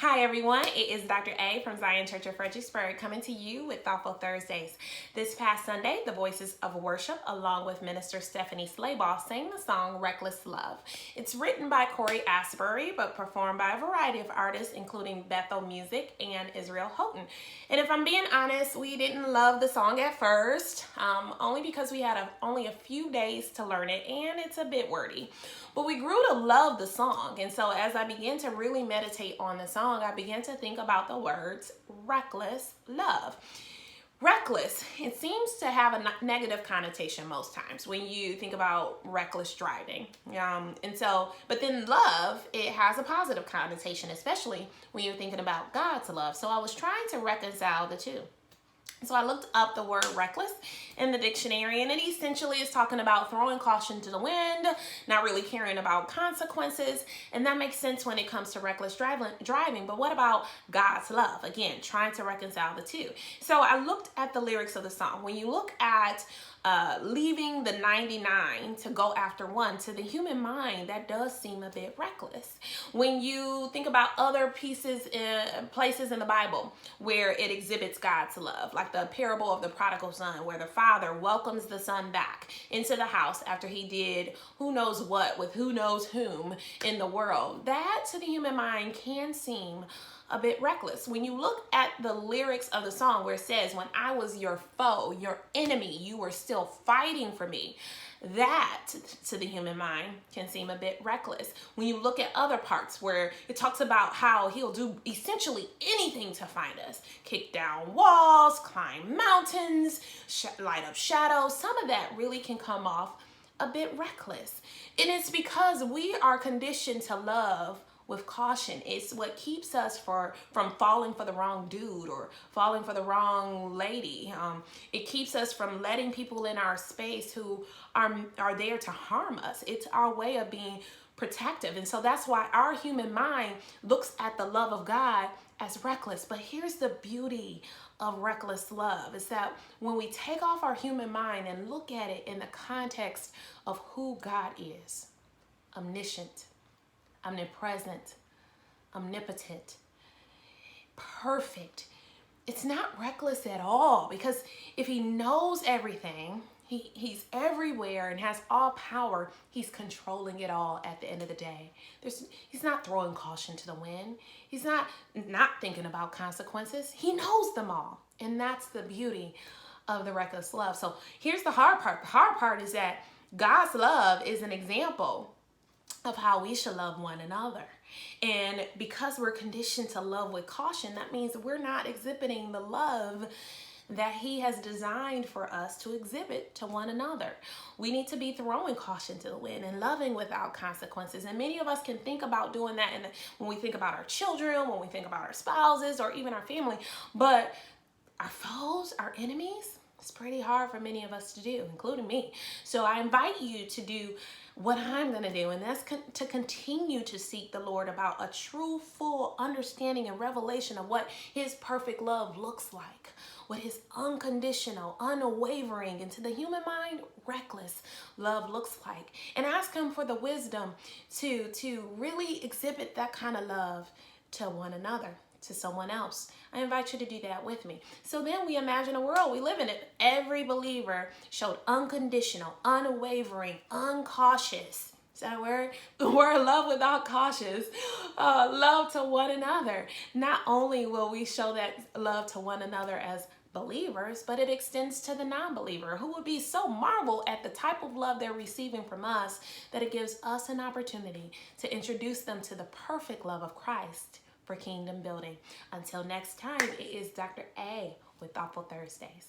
Hi everyone, it is Dr. A from Zion Church of Fredericksburg coming to you with Thoughtful Thursdays. This past Sunday, the Voices of Worship along with Minister Stephanie Slaybaugh sang the song Reckless Love. It's written by Corey Asbury but performed by a variety of artists including Bethel Music and Israel Houghton. And if I'm being honest, we didn't love the song at first, only because we had only a few days to learn it and it's a bit wordy. But we grew to love the song, and so as I began to really meditate on the song, I began to think about the words reckless love. Reckless, it seems to have a negative connotation most times when you think about reckless driving. But then love, it has a positive connotation, especially when you're thinking about God's love. So I was trying to reconcile the two. So I looked up the word reckless in the dictionary, and it essentially is talking about throwing caution to the wind, not really caring about consequences, and that makes sense when it comes to reckless driving. But what about God's love? Again, trying to reconcile the two. So I looked at the lyrics of the song. When you look at leaving the 99 to go after one, to the human mind, that does seem a bit reckless. When you think about other places in the Bible where it exhibits God's love, like the parable of the prodigal son, where the father welcomes the son back into the house after he did who knows what with who knows whom in the world, that to the human mind can seem a bit reckless. When you look at the lyrics of the song where it says, when I was your foe, your enemy, you were still fighting for me, that to the human mind can seem a bit reckless. When you look at other parts where it talks about how he'll do essentially anything to find us, kick down walls, climb mountains, light up shadows, some of that really can come off a bit reckless. And it's because we are conditioned to love with caution. It's what keeps us from falling for the wrong dude or falling for the wrong lady. It keeps us from letting people in our space who are there to harm us. It's our way of being protective. And so that's why our human mind looks at the love of God as reckless. But here's the beauty of reckless love, is that when we take off our human mind and look at it in the context of who God is, omniscient, omnipresent, omnipotent, perfect, it's not reckless at all, because if he knows everything, he's everywhere and has all power, he's controlling it all at the end of the day. He's not throwing caution to the wind. He's not thinking about consequences. He knows them all. And that's the beauty of the reckless love. So here's the hard part. The hard part is that God's love is an example of how we should love one another. And because we're conditioned to love with caution, that means we're not exhibiting the love that he has designed for us to exhibit to one another. We need to be throwing caution to the wind and loving without consequences. And many of us can think about doing that when we think about our children, when we think about our spouses, or even our family. But our foes, our enemies, it's pretty hard for many of us to do, including me. So I invite you to do what I'm going to do, and that's to continue to seek the Lord about a true, full understanding and revelation of what his perfect love looks like, what his unconditional, unwavering, and to the human mind, reckless love looks like. And ask him for the wisdom to really exhibit that kind of love to one another, to someone else. I invite you to do that with me. So then we imagine a world we live in it. Every believer showed unconditional, unwavering, uncautious. Is that a word? The word love without cautious. Love to one another. Not only will we show that love to one another as believers, but it extends to the non-believer, who would be so marveled at the type of love they're receiving from us that it gives us an opportunity to introduce them to the perfect love of Christ for kingdom building. Until next time, it is Dr. A with Thoughtful Thursdays.